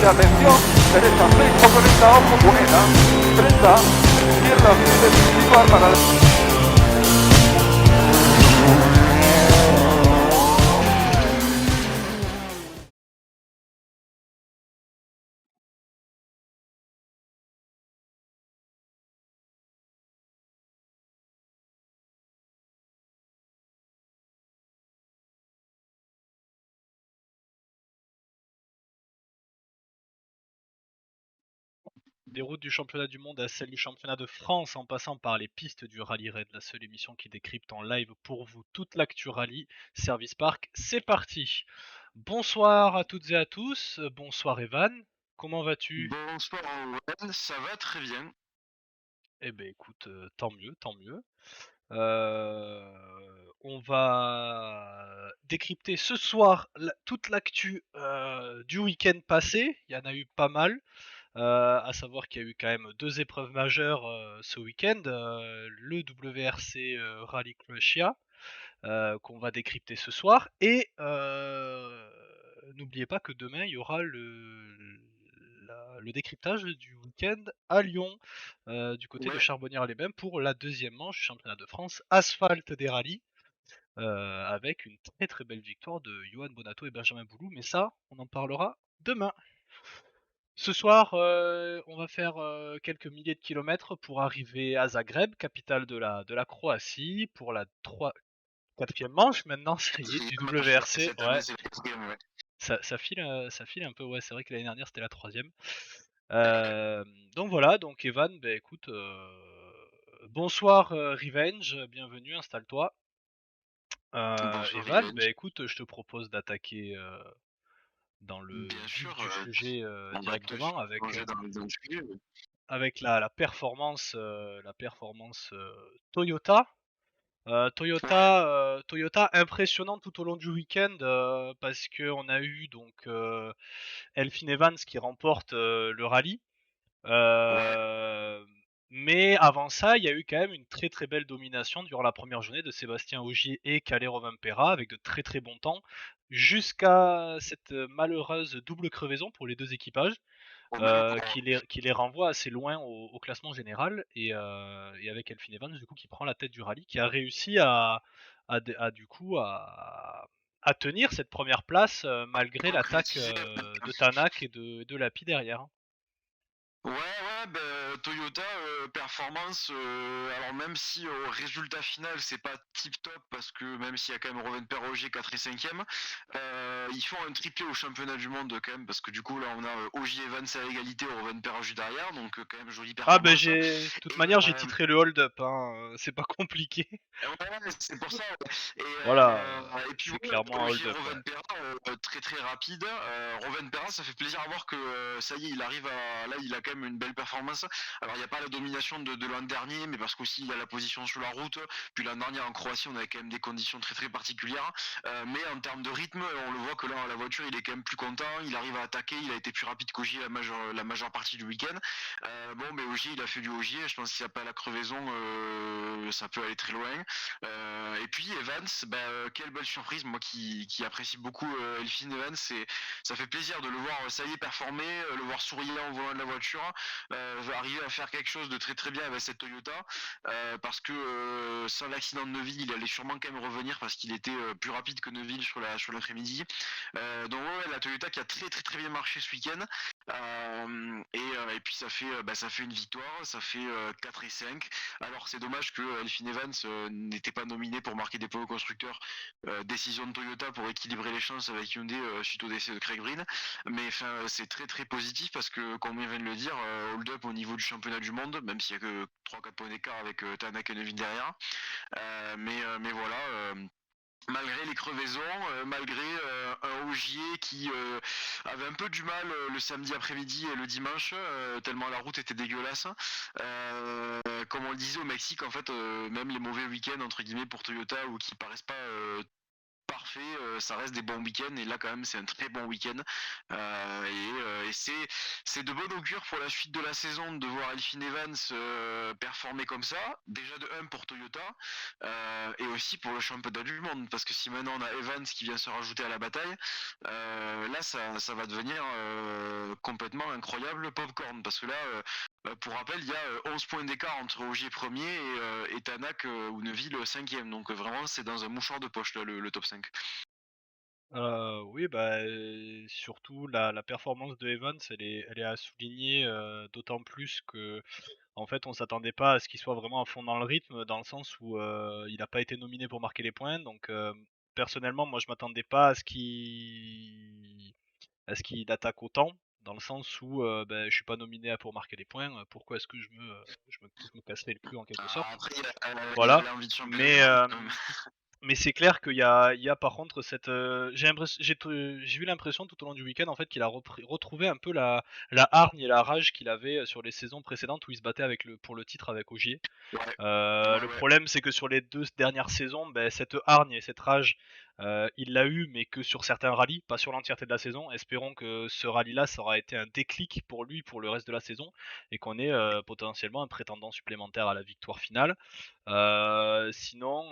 mucha atención, derecha 6 poco lenta, ojo, buena, 30, izquierda, principal para... Des routes du championnat du monde à celles du championnat de France en passant par les pistes du Rallye Raid, la seule émission qui décrypte en live pour vous toute l'actu rallye. Service Park, c'est parti. Bonsoir à toutes et à tous, bonsoir Evan, comment vas-tu? Bonsoir Owen, ça va très bien. Eh ben écoute, tant mieux, tant mieux. On va décrypter ce soir toute l'actu du week-end passé, il y en a eu pas mal. À savoir qu'il y a eu quand même deux épreuves majeures ce week-end, le WRC Rally Croatia qu'on va décrypter ce soir et n'oubliez pas que demain il y aura le décryptage du week-end à Lyon du côté de Ouais, Charbonnières-les-Bains pour la deuxième manche du championnat de France asphalte des rallyes avec une très très belle victoire de Johan Bonato et Benjamin Boulou, mais ça on en parlera demain. Ce soir, on va faire quelques milliers de kilomètres pour arriver à Zagreb, capitale de la Croatie, pour la 4e manche maintenant, ça y est, quatrième du match, WRC. cette année Ouais, c'est la quatrième, ouais. ça file un peu, ouais, c'est vrai que l'année dernière c'était la 3e. Euh, donc voilà, donc Evan, bah écoute, bonsoir Revenge, bienvenue, installe-toi. Bonsoir Evan, bah Revenge. écoute, je te propose d'attaquer dans le Bien vif sûr, du sujet on va tout de suite directement avec plonger dans le sujet. avec la performance, Toyota. Ouais, Toyota impressionnant tout au long du week-end parce que on a eu donc Elfyn Evans qui remporte le rallye. ouais, Euh, mais avant ça, il y a eu quand même une très très belle domination durant la première journée de Sébastien Ogier et Kalle Rovanperä avec de très très bons temps jusqu'à cette malheureuse double crevaison pour les deux équipages au même qui les renvoie assez loin au classement général et avec Elfyn Evans du coup qui prend la tête du rallye, qui a réussi du coup à tenir cette première place malgré l'attaque concrétiser. de Tanak et de Lapie derrière. Ouais, ben, Toyota performance. Alors même si au résultat final c'est pas tip top parce que même s'il y a quand même Rovanperä Ogier 4 et 5e, ils font un triplé au championnat du monde quand même parce que du coup là on a Ogier Evans à égalité, Rovanperä Ogier derrière, donc quand même jolie Ah ben performance. de toute Et manière j'ai titré le hold up, hein, c'est pas compliqué. ouais, c'est pour ça. Ouais. Voilà, Et puis c'est ouais, clairement un hold Ogier up, ouais. Rovanperä, très très rapide. Rovanperä, ça fait plaisir à voir que ça y est, il arrive à. Là, il a quand même une belle performance. Alors, il n'y a pas la domination de l'an dernier, mais parce qu'aussi il y a la position sur la route. Puis l'an dernier en Croatie, on avait quand même des conditions très très particulières. Mais en termes de rythme, on le voit que là, la voiture, il est quand même plus content. Il arrive à attaquer. Il a été plus rapide qu'Ogier la majeure partie du week-end. Bon, mais Ogier, il a fait du Ogier. Je pense qu'il n'y a pas la crevaison, ça peut aller très loin. Et puis Evans, quelle belle surprise, moi qui apprécie beaucoup Elfyn Evans, ça fait plaisir de le voir, ça y est, performer, le voir sourire en volant de la voiture, arriver à faire quelque chose de très très bien avec cette Toyota, parce que sans l'accident de Neuville, il allait sûrement quand même revenir parce qu'il était plus rapide que Neuville sur l'après-midi. Donc ouais, la Toyota qui a très très très bien marché ce week-end. Et puis ça fait une victoire, ça fait 4 et 5. Alors c'est dommage que Elfyn Evans n'était pas nominé pour marquer des points au constructeur. Décision de Toyota pour équilibrer les chances avec Hyundai suite au décès de Craig Breen. Mais c'est très très positif parce que, comme on vient de le dire, hold-up au niveau du championnat du monde, même s'il n'y a que 3-4 points d'écart avec Tanak et Neville derrière. Mais voilà. Malgré les crevaisons, malgré un Ogier qui avait un peu du mal le samedi après-midi et le dimanche, tellement la route était dégueulasse. Comme on le disait au Mexique, en fait, même les mauvais week-ends entre guillemets pour Toyota ou qui paraissent pas parfait, ça reste des bons week-ends et là quand même c'est un très bon week-end. Et c'est de bon augure pour la suite de la saison de voir Elfyn Evans performer comme ça. Déjà de 1 pour Toyota et aussi pour le championnat du monde parce que si maintenant on a Evans qui vient se rajouter à la bataille, là ça va devenir complètement incroyable popcorn parce que là pour rappel, il y a 11 points d'écart entre Ogier premier et Tanak ou Neuville 5e. Donc vraiment, c'est dans un mouchoir de poche là, le top 5. Oui, bah, surtout la performance de Evans, elle est à souligner, d'autant plus que en fait, on s'attendait pas à ce qu'il soit vraiment à fond dans le rythme, dans le sens où, il a pas été nominé pour marquer les points. Donc, personnellement, moi, je m'attendais pas à ce qu'il attaque autant, dans le sens où, je suis pas nominé pour marquer des points, pourquoi est-ce que je me casserais le cul en quelque sorte? Après, il Voilà, a l'envie de championnat mais du monde quand même. mais c'est clair qu'il y a par contre cette, j'ai eu l'impression tout au long du week-end en fait qu'il a retrouvé un peu la hargne et la rage qu'il avait, sur les saisons précédentes où il se battait pour le titre avec Ogier. Ouais, ouais, Le ouais. problème, c'est que sur les 2 dernières saisons, cette hargne et cette rage, il l'a eu, mais que sur certains rallyes, pas sur l'entièreté de la saison. Espérons que ce rallye-là, ça aura été un déclic pour lui, pour le reste de la saison, et qu'on ait potentiellement un prétendant supplémentaire à la victoire finale. Sinon,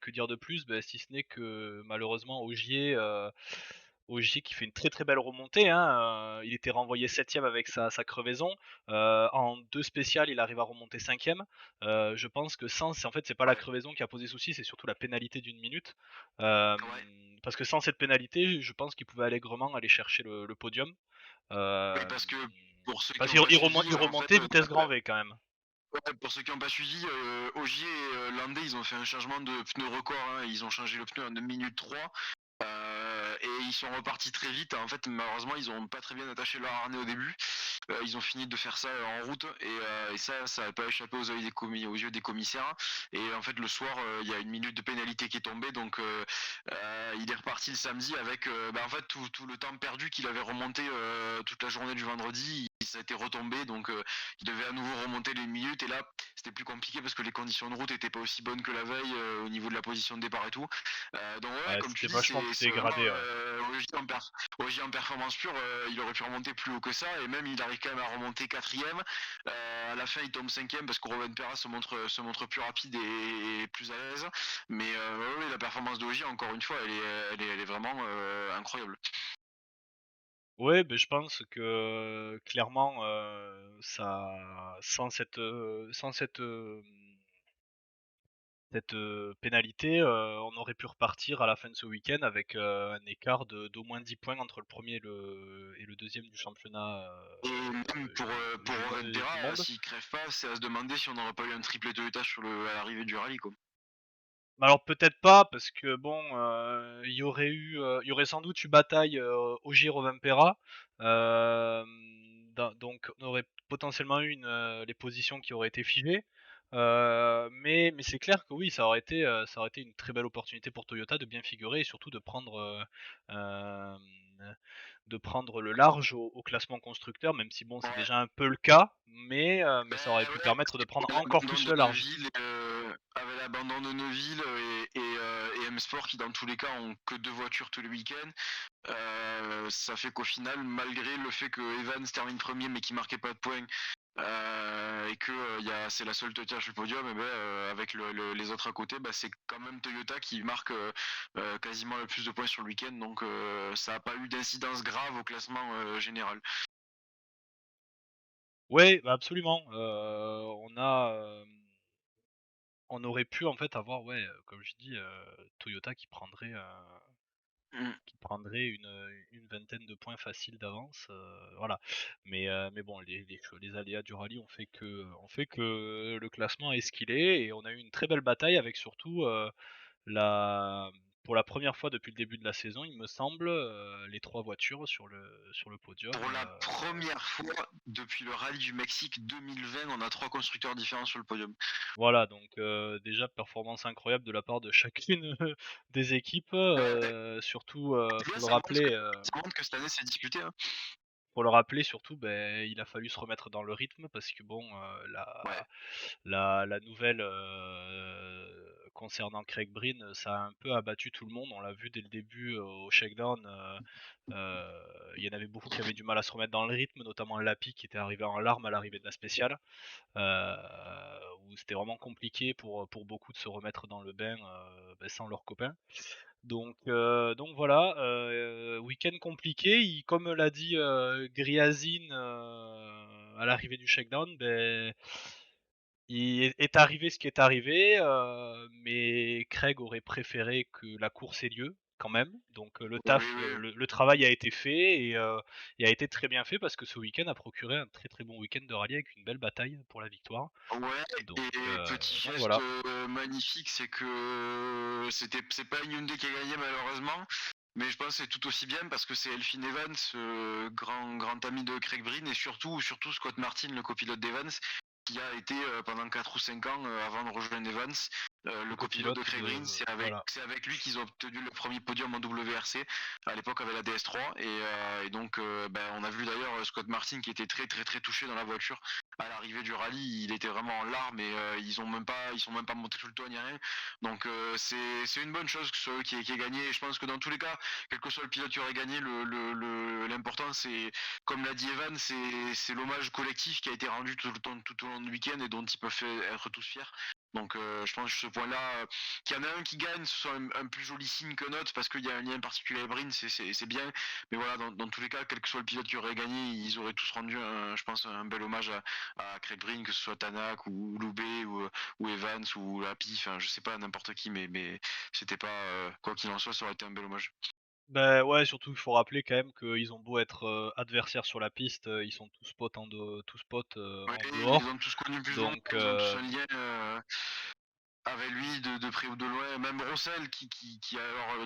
que dire de plus? Si ce n'est que malheureusement Ogier qui fait une très, très belle remontée, hein, il était renvoyé 7e avec sa crevaison. En 2 spéciales, il arrive à remonter 5e. Je pense que sans en fait, c'est pas la Ouais, crevaison qui a posé souci, c'est surtout la pénalité d'1 minute. Hem, ouais. Parce que sans cette pénalité, je pense qu'il pouvait allègrement aller chercher le podium. Oui, Hem, parce que pour ceux qui Parce n'ont qu'il pas suivi, il en fait, remontait vitesse grand V quand même. ouais, pour ceux qui n'ont pas suivi, Ogier et Landais, ils ont fait un changement de pneu record. Hein, ils ont changé le pneu en 1 minute 3. Et ils sont repartis très vite. En fait, malheureusement, ils ont pas très bien attaché leur harnais au début. Ils ont fini de faire ça en route et ça n'a pas échappé aux yeux des commissaires. Et en fait, le soir, il y a 1 minute de pénalité qui est tombée. Donc, il est reparti le samedi avec en fait tout le temps perdu qu'il avait remonté toute la journée du vendredi. Ça a été retombé, donc il devait à nouveau remonter les minutes. Et là, c'était plus compliqué parce que les conditions de route étaient pas aussi bonnes que la veille au niveau de la position de départ et tout. Donc ouais, Ouais, comme tu c'était dis, vachement plus c'est vraiment dégradé, ouais. Ogier en performance pure, il aurait pu remonter plus haut que ça, et même il arrive quand même à remonter 4e. À la fin, il tombe 5e parce que Romain Perra se montre plus rapide et plus à l'aise. Mais ouais, la performance d'Ogier, encore une fois, elle est vraiment incroyable. Ouais, je pense que clairement, ça sans cette pénalité, on aurait pu repartir à la fin de ce week-end avec, un écart d'au moins 10 points entre le premier et le 2e du championnat, Et même pour junior Romain du Perra, monde. s'il crève pas, c'est à se demander si on n'aurait pas eu un triplé Toyota à l'arrivée du rallye, quoi. Alors peut-être pas parce que bon, il y aurait sans doute eu bataille, Ogier-Rovanpera. Donc on aurait potentiellement eu les positions qui auraient été figées. Mais c'est clair que oui, ça aurait été une très belle opportunité pour Toyota de bien figurer et surtout hem, de prendre le large au classement constructeur, même si bon, c'est Ouais. déjà un peu le cas, mais Ben ça aurait pu ouais, parce permettre de prendre qu'avec encore l'abandon plus de le large. Neuville, et M-Sport qui dans tous les cas ont que 2 voitures tous les week-ends, ça fait qu'au final, malgré le fait que Evans termine premier mais qui marquait pas de points, et que c'est la seule Toyota sur le podium, et avec les autres à côté, c'est quand même Toyota qui marque quasiment le plus de points sur le week-end, donc ça n'a pas eu d'incidence grave au classement général. Ouais, absolument. On aurait pu en fait avoir, ouais, comme je dis, Toyota Mm. qui prendrait une vingtaine de points faciles d'avance, voilà. Mais bon, les aléas du rallye ont fait que le classement est ce qu'il est et on a eu une très belle bataille avec surtout, la pour la première fois depuis le début de la saison, il me semble, les 3 voitures sur le podium, Pour la première fois depuis le rallye du Mexique 2020, on a 3 constructeurs différents sur le podium. voilà. Donc déjà performance incroyable de la part de chacune des équipes, surtout, Là, faut le rappeler, ça montre que cette année c'est disputé, hein. pour le rappeler surtout, il a fallu se remettre dans le rythme parce que bon, Ouais. la nouvelle, concernant Craig Breen, ça a un peu abattu tout le monde. On l'a vu dès le début, au shakedown, il y en avait beaucoup qui avaient du mal à se remettre dans le rythme, notamment Lapi qui était arrivé en larmes à l'arrivée de la spéciale, où c'était vraiment compliqué pour beaucoup de se remettre dans le bain, sans leurs copains. Donc voilà, week-end compliqué. Comme l'a dit, Griazine, à l'arrivée du shakedown, il est arrivé ce qui est arrivé, mais Craig aurait préféré que la course ait lieu quand même. Donc le Oui, taf, oui. le travail a été fait et a été très bien fait parce que ce week-end a procuré un très, très bon week-end de rallye avec une belle bataille pour la victoire. Ouais, Donc et petit donc geste voilà. magnifique, c'est que c'est pas une Hyundai qui a gagné malheureusement, mais je pense que c'est tout aussi bien parce que c'est Elfyn Evans, grand ami de Craig Breen, et surtout Scott Martin, le copilote d'Evans, qui a été pendant 4 ou 5 ans avant de rejoindre Evans, Le le copilote de copilote Craig Breen. de voilà. C'est avec lui qu'ils ont obtenu le premier podium en WRC à l'époque avec la DS3, et donc on a vu d'ailleurs Scott Martin qui était très très très touché dans la voiture à l'arrivée du rallye. Il était vraiment en larmes, et ils sont même pas montés sur le toit ni rien. Donc c'est une bonne chose que ce soit eux qui ait gagné. Et je pense que dans tous les cas, quel que soit le pilote qui aurait gagné, l'important c'est, comme l'a dit Evan, c'est l'hommage collectif qui a été rendu tout au long du week-end et dont ils peuvent être tous fiers. Donc je pense que ce point-là, qu'il y en a un qui gagne, ce soit un plus joli signe qu'un autre, parce qu'il y a un lien particulier à Brin, c'est bien. Mais voilà, dans tous les cas, quel que soit le pilote qui aurait gagné, ils auraient tous rendu, je pense, un bel hommage à Craig Breen, que ce soit Tanak ou Loubet ou Evans ou Happy, enfin je sais pas, n'importe qui, mais c'était pas, quoi qu'il en soit, ça aurait été un bel hommage. Ouais, surtout il faut rappeler quand même qu'ils ont beau être, adversaires sur la piste, ils sont tous potes, Ouais, en mais ils dehors. ont tous connu plus ou moins, Donc ils ont tous un lien avec lui de près ou de loin. Même Rossel qui alors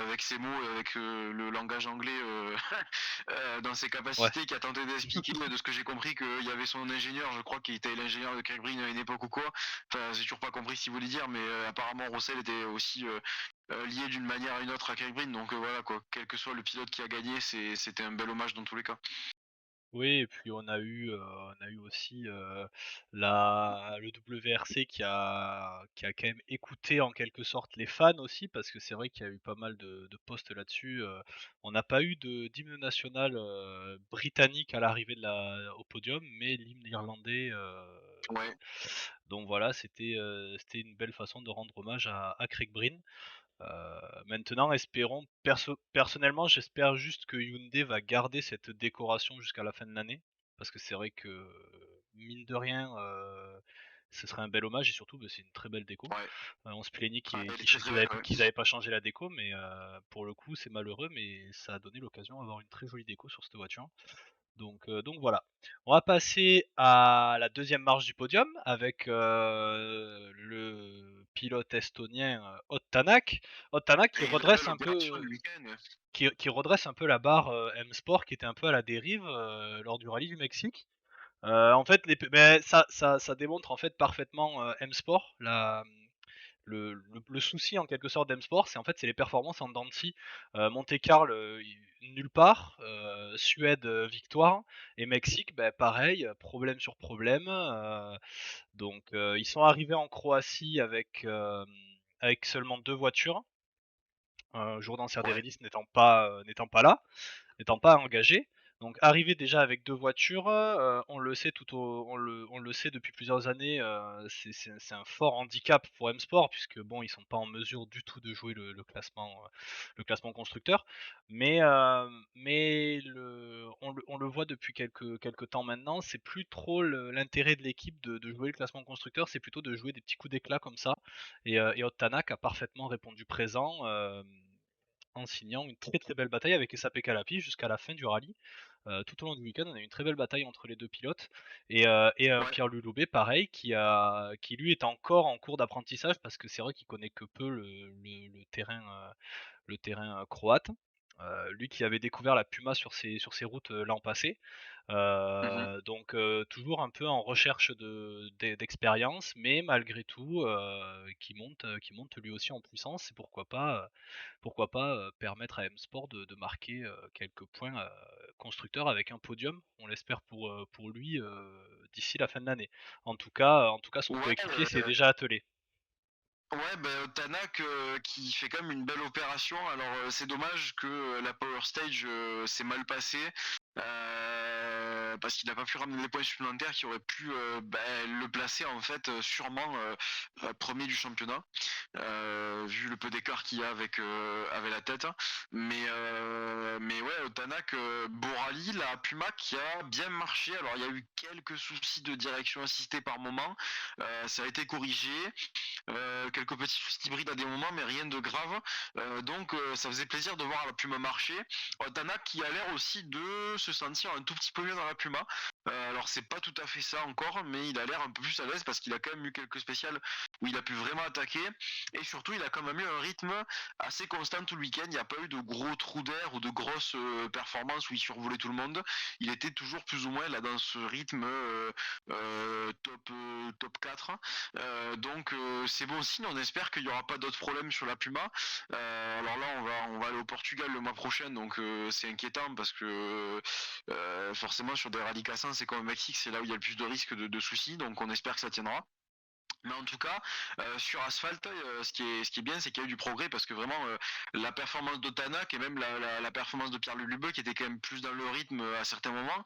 avec ses mots et avec le langage anglais dans ses ouais. capacités, qui a tenté d'expliquer, de ce que j'ai compris, qu'il y avait son ingénieur, je crois qu'il était l'ingénieur de Craig Breen à une époque ou quoi. Enfin, j'ai toujours pas compris ce qu'il voulait dire, mais apparemment Rossel était aussi lié d'une manière à une autre à Craig Breen. Donc voilà quoi, quel que soit le pilote qui a gagné, c'était un bel hommage dans tous les cas. Oui et puis on a eu aussi, le WRC qui a quand même écouté en quelque sorte les fans aussi, parce que c'est vrai qu'il y a eu pas mal de posts là-dessus, on n'a pas eu d'hymne national, britannique à l'arrivée au podium, mais l'hymne irlandais, Ouais, donc voilà, c'était une belle façon de rendre hommage à Craig Breen. Maintenant espérons personnellement, j'espère juste que Hyundai va garder cette décoration jusqu'à la fin de l'année. Parce que c'est vrai que, mine de rien, ce serait un bel hommage et surtout, c'est une très belle déco. ouais. On se plaignait Ouais, elle est très très qu'ils belle, ouais. avaient pas changé la déco, mais pour le coup, c'est malheureux, mais ça a donné l'occasion d'avoir une très jolie déco sur cette voiture. Donc voilà. On va passer à la deuxième marche du podium avec le pilote estonien Ott Tänak. Ott Tänak Et une belle opération du week-end. qui redresse un peu la barre M-Sport qui était un peu à la dérive lors du rallye du Mexique. En fait, ça démontre en fait parfaitement M-Sport. Le souci en quelque sorte d'M-Sport, c'est les performances en dents de scie. Monte-Carlo, nulle part. Suède, victoire. Et Mexique, pareil, problème sur problème. Ils sont arrivés en Croatie avec seulement 2 voitures. Jourdan Ouais, Serderidis n'étant pas là, n'étant pas engagé. Donc arriver déjà avec 2 voitures, on le sait on le sait depuis plusieurs années, c'est un fort handicap pour M-Sport puisque bon, ils sont pas en mesure du tout de jouer le classement constructeur. Mais on le voit depuis quelques temps maintenant, c'est plus trop l'intérêt de l'équipe de jouer le classement constructeur, c'est plutôt de jouer des petits coups d'éclat comme ça. Et Ott Tänak a parfaitement répondu présent, en signant une très très belle bataille avec SAP Calapi jusqu'à la fin du rallye. Tout au long du week-end, on a eu une très belle bataille entre les deux pilotes. ouais. Pierre Lulobé, pareil, qui lui est encore en cours d'apprentissage parce que c'est vrai qu'il connaît que peu le terrain croate. Lui qui avait découvert la Puma sur ses routes, l'an passé. Mmh. Donc toujours un peu en recherche d'expérience, mais malgré tout, qui monte lui aussi en puissance et pourquoi pas, permettre à M-Sport de marquer, quelques points, constructeurs avec un podium. On l'espère pour lui, d'ici la fin de l'année. En tout cas son Ouais, coéquipier s'est déjà attelé. ouais, Tanak qui fait quand même une belle opération. Alors c'est dommage que la Power Stage s'est mal passée. Parce qu'il n'a pas pu ramener les points supplémentaires qui auraient pu le placer en fait sûrement premier du championnat, vu le peu d'écart qu'il y a avec la tête. Mais ouais, Tanak, Borali, la Puma qui a bien marché. Alors il y a eu quelques soucis de direction assistée par moment, ça a été corrigé. Quelques petits soucis hybrides à des moments, mais rien de grave. Donc ça faisait plaisir de voir la Puma marcher. Tanak qui a l'air aussi de se sentir un tout petit peu mieux dans la Puma. Alors c'est pas tout à fait ça encore, mais il a l'air un peu plus à l'aise parce qu'il a quand même eu quelques spéciales où il a pu vraiment attaquer. Et surtout, il a quand même eu un rythme assez constant tout le week-end. Il n'y a pas eu de gros trous d'air ou de grosses performances où il survolait tout le monde. Il était toujours plus ou moins là dans ce rythme top 4. Donc c'est bon signe, on espère qu'il n'y aura pas d'autres problèmes sur la Puma. Alors là on va aller au Portugal le mois prochain, donc c'est inquiétant parce que forcément sur des rallyes cassants c'est comme au Mexique, c'est là où il y a le plus de risques de soucis, donc on espère que ça tiendra. Mais en tout cas, sur asphalte, ce qui est bien, c'est qu'il y a eu du progrès parce que vraiment la performance de Tanak et même la performance de Pierre Lulubeux qui était quand même plus dans le rythme à certains moments.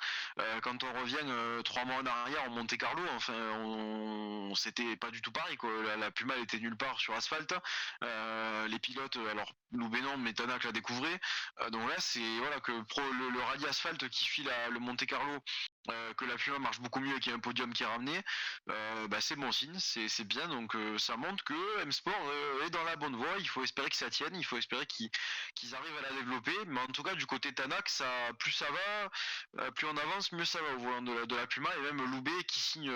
Quand on revient 3 mois en arrière en Monte Carlo, enfin, c'était pas du tout pareil quoi. La Puma elle était nulle part sur asphalte. Les pilotes, alors Loubet non, mais Tanak la découvrait. Donc là, c'est voilà que le rallye asphalte qui suit le Monte Carlo. Que la Puma marche beaucoup mieux et qu'il y a un podium qui est ramené, c'est bon signe, c'est bien, donc ça montre que M-Sport est dans la bonne voie. Il faut espérer que ça tienne, il faut espérer qu'ils arrivent à la développer, mais en tout cas du côté Tanak, ça, plus ça va, plus on avance, mieux ça va au volant de la Puma, et même Loubet qui signe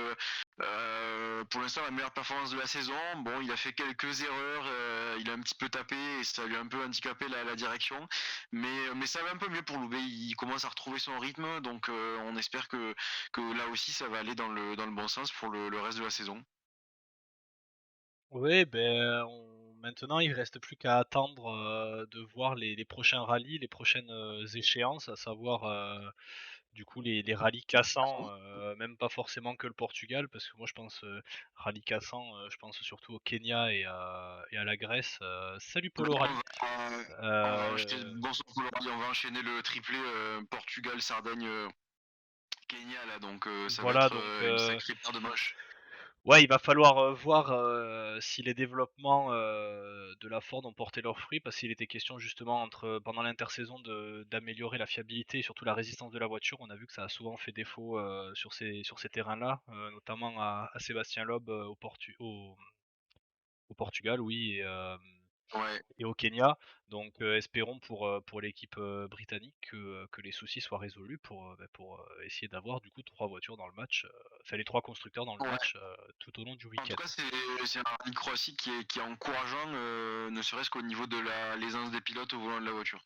pour l'instant la meilleure performance de la saison. Bon, il a fait quelques erreurs, il a un petit peu tapé et ça lui a un peu handicapé la direction, mais ça va un peu mieux pour Loubet, il commence à retrouver son rythme, donc on espère que là aussi ça va aller dans le bon sens pour le reste de la saison. Oui, ben, maintenant il reste plus qu'à attendre, de voir les prochains rallyes, les prochaines, échéances, à savoir, du coup les rallyes cassants, même pas forcément que le Portugal, parce que moi je pense, rallye cassant, je pense surtout au Kenya et à la Grèce. Salut Là, Polo Rally. on va enchaîner, Heu, bon sang pour le rallye, on va enchaîner le triplé Portugal, Sardaigne, Kenya là, donc ça va voilà être donc une sacrée paire de manches. ouais, il va falloir, voir, si les développements, de la Ford ont porté leurs fruits, parce qu'il était question justement pendant l'intersaison d'améliorer la fiabilité et surtout la résistance de la voiture. On a vu que ça a souvent fait défaut, sur ces terrains-là, notamment à Sébastien Loeb, au Portugal, oui, Ouais, et au Kenya. Donc espérons pour l'équipe, britannique que les soucis soient résolus pour essayer d'avoir du coup 3 voitures dans le match, enfin les 3 constructeurs dans le ouais. match, tout au long du En tout week-end. cas, c'est un rallye Croatie qui est encourageant, ne serait-ce qu'au niveau de l'aisance des pilotes au volant de la voiture.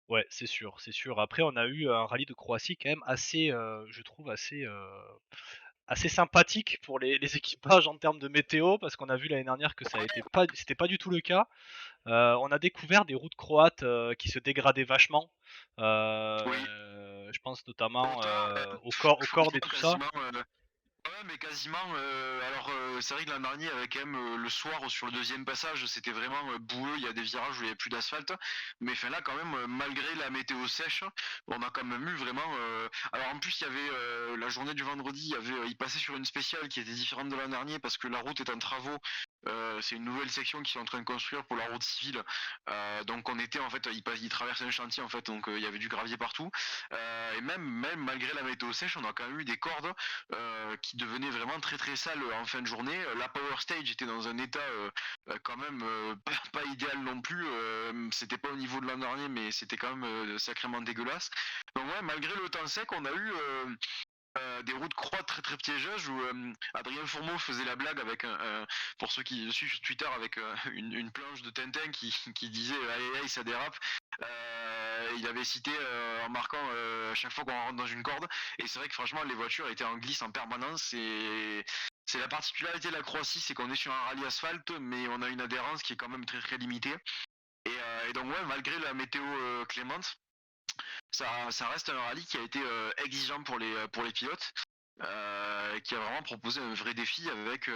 Ouais, c'est sûr, c'est sûr. Après, on a eu un rallye de Croatie quand même assez, je trouve assez sympathique pour les équipages en termes de météo, parce qu'on a vu l'année dernière que c'était pas du tout le cas. On a découvert des routes croates, qui se dégradaient vachement. Oui, Je pense notamment, autant, aux cordes et franchement, tout ça. quasiment. Ouais, mais quasiment. Alors, c'est vrai que l'an dernier, avec quand même le soir sur le deuxième passage, c'était vraiment boueux. Il y a des virages où il n'y avait plus d'asphalte. Mais enfin là, quand même, malgré la météo sèche, on a quand même eu vraiment. Alors en plus, il y avait la journée du vendredi, il passait sur une spéciale qui était différente de l'an dernier parce que la route est en travaux. C'est une nouvelle section qu'ils sont en train de construire pour la route civile. Donc on était en fait, il traversait un chantier en fait, donc il y avait du gravier partout. Et même malgré la météo sèche, on a quand même eu des cordes qui devenait vraiment très très sale en fin de journée. La Power Stage était dans un état quand même pas idéal non plus. C'était pas au niveau de l'an dernier, mais c'était quand même sacrément dégueulasse. Donc ouais, malgré le temps sec, on a eu des routes croix très très piégeuses où Adrien Fourmeau faisait la blague avec pour ceux qui le suivent sur Twitter avec une planche de Tintin qui disait aïe aïe ça dérape. Il avait cité en marquant à chaque fois qu'on rentre dans une corde. Et c'est vrai que franchement, les voitures étaient en glisse en permanence. Et c'est la particularité de la Croatie, c'est qu'on est sur un rallye asphalte, mais on a une adhérence qui est quand même très très limitée. Et donc ouais, malgré la météo clémente, ça reste un rallye qui a été exigeant pour les pilotes. Qui a vraiment proposé un vrai défi avec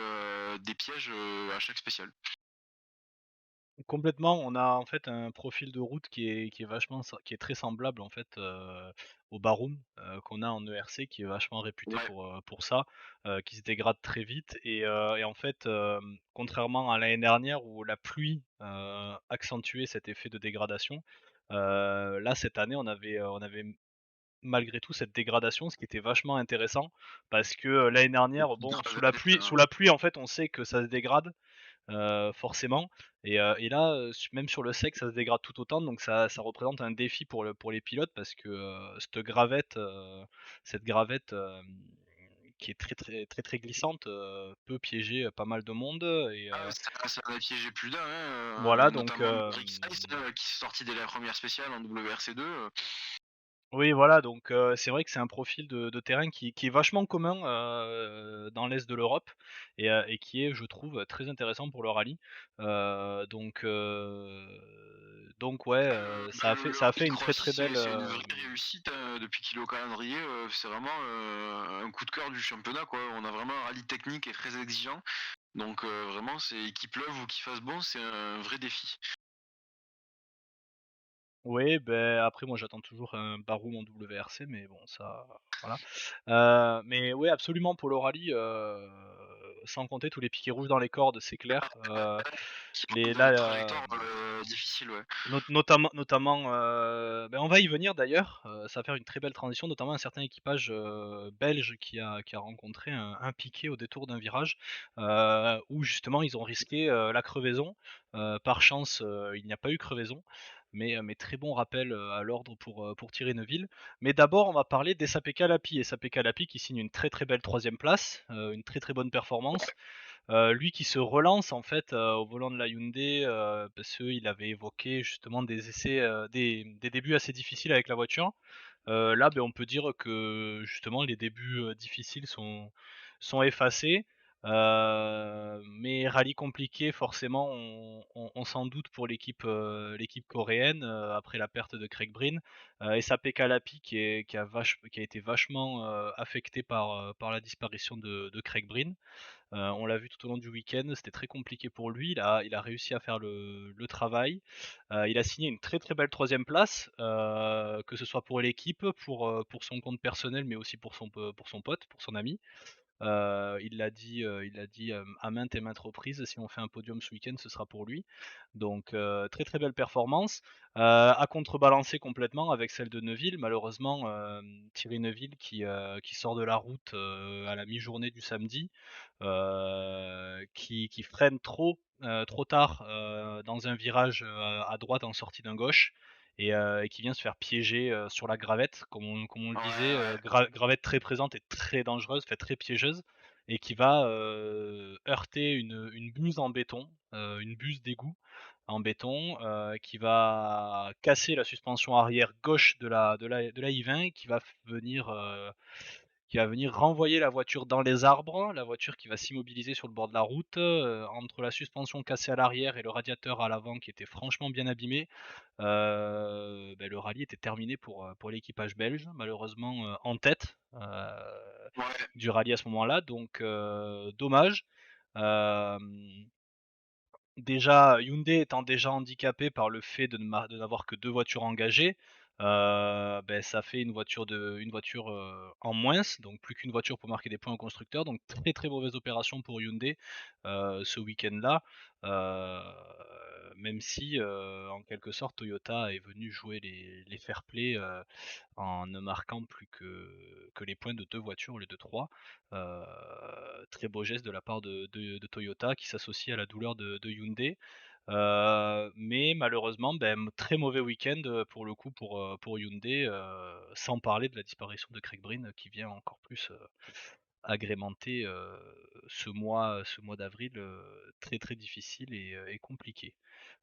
des pièges à chaque spécial. Complètement, on a en fait un profil de route qui est vachement qui est très semblable en fait, au Barum, qu'on a en ERC qui est vachement réputé Ouais, pour ça, qui se dégrade très vite et en fait, contrairement à l'année dernière où la pluie, accentuait cet effet de dégradation, là cette année on avait malgré tout cette dégradation, ce qui était vachement intéressant parce que, l'année le dernière, bon filtrage sous la pluie en fait on sait que ça se dégrade, forcément et là, même sur le sec, ça se dégrade tout autant donc ça représente un défi pour les pilotes parce que, cette gravette, qui est très, très, très, très glissante, peut piéger, pas mal de monde et Ah, ça en a piégé plus d'un, voilà donc notamment Rick Saiss, qui s'est sorti dès la première spéciale en WRC2. oui, voilà, donc c'est vrai que c'est un profil de terrain qui est vachement commun, dans l'est de l'Europe et qui est, je trouve, très intéressant pour le rallye. Donc ouais, Le ça a rallye fait de une très, Croatie, très belle, c'est une vraie réussite depuis qu'il est au calendrier. C'est vraiment un coup de cœur du championnat, quoi. On a vraiment un rallye technique et très exigeant. Donc vraiment, c'est qu'il pleuve ou qu'il fasse bon, c'est un vrai défi. oui, ben après moi j'attends toujours un Baroum en WRC mais bon ça, voilà. Mais ouais, absolument pour le rallye, sans compter tous les piquets rouges dans les cordes, c'est clair. Qui Les rendent la là, trajectoire difficile, ouais. notamment, on va y venir d'ailleurs, ça va faire une très belle transition, notamment un certain équipage, belge qui a rencontré un piquet au détour d'un virage, où justement ils ont risqué, la crevaison. Par chance, il n'y a pas eu crevaison, mais très bon rappel, à l'ordre pour Thierry Neuville. Mais d'abord, on va parler d'Essa Pekka Lappi. Essa Pekka Lappi qui signe une très, très belle troisième place, une très, très bonne performance. Lui qui se relance en fait, au volant de la Hyundai, parce qu'il avait évoqué justement des essais, des débuts assez difficiles avec la voiture. Là, on peut dire que justement les débuts, difficiles sont effacés. Mais rallye compliqué forcément on s'en doute pour l'équipe coréenne, après la perte de Craig Breen, et sa Lappi qui a été vachement, affecté par la disparition de Craig Breen. On l'a vu tout au long du week-end, c'était très compliqué pour lui. Il a réussi à faire le travail. Il a signé une très très belle troisième place, que ce soit pour l'équipe, pour son compte personnel, mais aussi pour son pote, pour son ami. Il l'a dit à maintes et maintes reprises, si on fait un podium ce week-end, ce sera pour lui. Donc très très belle performance, à contrebalancer complètement avec celle de Neuville. Malheureusement, Thierry Neuville qui sort de la route à la mi-journée du samedi, qui freine trop tard dans un virage à droite en sortie d'un gauche et qui vient se faire piéger sur la gravette, comme on le Ouais, disait, ouais. gravette très présente et très dangereuse, fait très piégeuse, et qui va heurter une buse en béton, une buse d'égout en béton, qui va casser la suspension arrière gauche de la i20 et qui va venir renvoyer la voiture dans les arbres, la voiture qui va s'immobiliser sur le bord de la route, entre la suspension cassée à l'arrière et le radiateur à l'avant qui était franchement bien abîmé. Le rallye était terminé pour l'équipage belge, malheureusement, en tête, Ouais. du rallye à ce moment-là, donc dommage. Hem, Déjà, Hyundai étant déjà handicapé par le fait de n'avoir que 2 voitures engagées, ça fait une voiture, en moins, donc plus qu'une voiture pour marquer des points au constructeur, donc très, très mauvaise opération pour Hyundai, ce week-end-là. Heu, Même si, en quelque sorte, Toyota est venu jouer les fair play, en ne marquant plus que les points de 2 voitures au lieu de 3. Heu, Très beau geste de la part de Toyota qui s'associe à la douleur de Hyundai. Mais malheureusement, très mauvais week-end, pour le coup pour Hyundai, sans parler de la disparition de Craig Breen qui vient encore plus, agrémenter ce mois d'avril très très difficile et compliqué.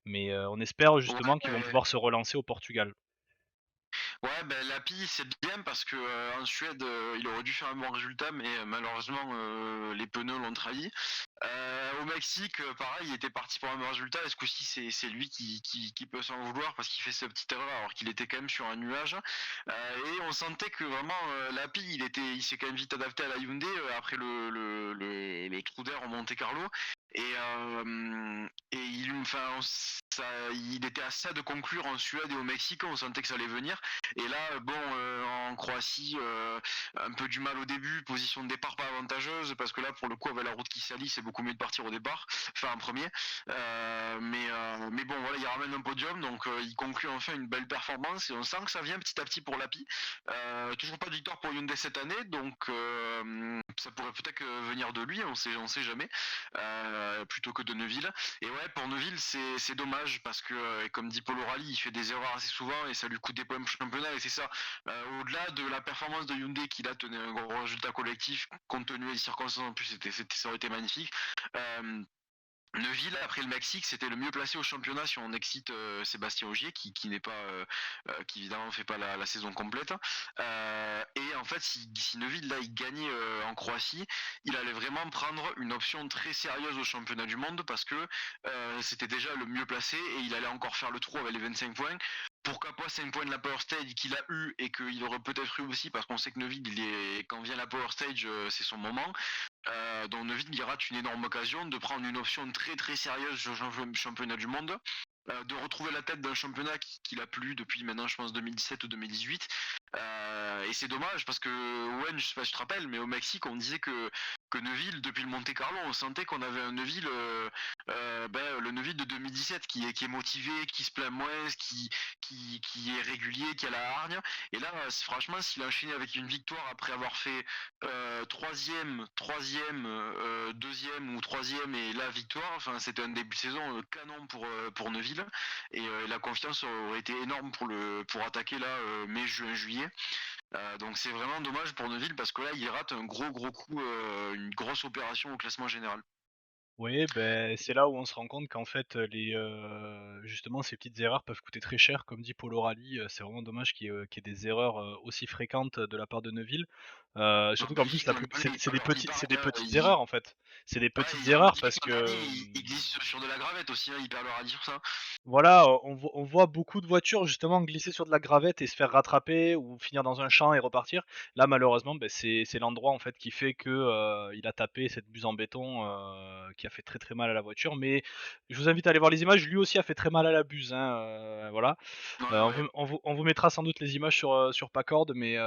Mais on espère justement qu'ils vont Ouais, pouvoir se relancer au Portugal. ouais, ben Lapi, c'est bien parce que en Suède, il aurait dû faire un bon résultat, mais malheureusement, les pneus l'ont trahi. Au Mexique, pareil, il était parti pour un bon résultat. Et ce coup-ci, c'est lui qui peut s'en vouloir parce qu'il fait sa petite erreur alors qu'il était quand même sur un nuage. Et on sentait que vraiment, Lapi, il s'est quand même vite adapté à la Hyundai après le trou d'air au Monte Carlo. Et il était à ça de conclure en Suède et au Mexique. On sentait que ça allait venir. Et là, bon, en Croatie, un peu du mal au début, position de départ pas avantageuse, parce que là, pour le coup, avec la route qui s'allie, c'est beaucoup mieux de partir au départ, enfin en premier. Mais bon, voilà, il ramène un podium, donc il conclut enfin une belle performance, et on sent que ça vient petit à petit pour l'API. Toujours pas de victoire pour Hyundai cette année, donc ça pourrait peut-être venir de lui, on sait jamais, plutôt que de Neuville. Et ouais, pour Neuville, c'est dommage, parce que, comme dit Paul Rally, il fait des erreurs assez souvent, et ça lui coûte des points de championnat, et c'est ça. Au-delà de la performance de Hyundai qui là tenait un gros résultat collectif, compte tenu des circonstances en plus, ça aurait été magnifique. Neuville, après le Mexique, c'était le mieux placé au championnat si on excite Sébastien Ogier, qui n'est pas, qui évidemment fait pas la saison complète. Et en fait, si Neuville là il gagnait en Croatie, il allait vraiment prendre une option très sérieuse au championnat du monde parce que c'était déjà le mieux placé et il allait encore faire le trou avec les 25 points. Pourquoi pas 5 points de la Power Stage qu'il a eu et qu'il aurait peut-être eu aussi parce qu'on sait que Neuville, quand vient la Power Stage, c'est son moment. Donc Neuville il rate une énorme occasion de prendre une option très très sérieuse sur le championnat du monde, de retrouver la tête d'un championnat qu'il a plus depuis maintenant je pense 2017 ou 2018. Et c'est dommage parce que Owen, je sais pas si tu te rappelles, mais au Mexique on disait que Neuville, depuis le Monte Carlo, on sentait qu'on avait un Neuville, le Neuville de 2017 qui est motivé, qui se plaint moins, qui est régulier, qui a la hargne. Et là, franchement, s'il a enchaîné avec une victoire après avoir fait deuxième ou troisième et la victoire, enfin c'était un début de saison canon pour Neuville et la confiance aurait été énorme pour attaquer là mai, juin, juillet. Donc c'est vraiment dommage pour Neuville parce que là il rate un gros coup, une grosse opération au classement général. Oui, ben c'est là où on se rend compte qu'en fait, justement, ces petites erreurs peuvent coûter très cher. Comme dit Paul O'Reilly, c'est vraiment dommage qu'il y ait des erreurs, aussi fréquentes de la part de Neuville. Surtout qu'en plus, Neuville, c'est des petites il... erreurs, en fait. C'est des Ouais, petites ils ont erreurs dit que parce l'an dernier, que, il glisse sur de la gravette aussi, hein, il perd leur à dire ça. voilà, on voit beaucoup de voitures justement glisser sur de la gravette et se faire rattraper ou finir dans un champ et repartir. Là, malheureusement, c'est l'endroit en fait qui fait que il a tapé cette buse en béton qui a fait très très mal à la voiture. Mais je vous invite à aller voir les images. Lui aussi a fait très mal à la buse, hein, voilà. Ouais, ouais. On vous mettra sans doute les images sur Packard, mais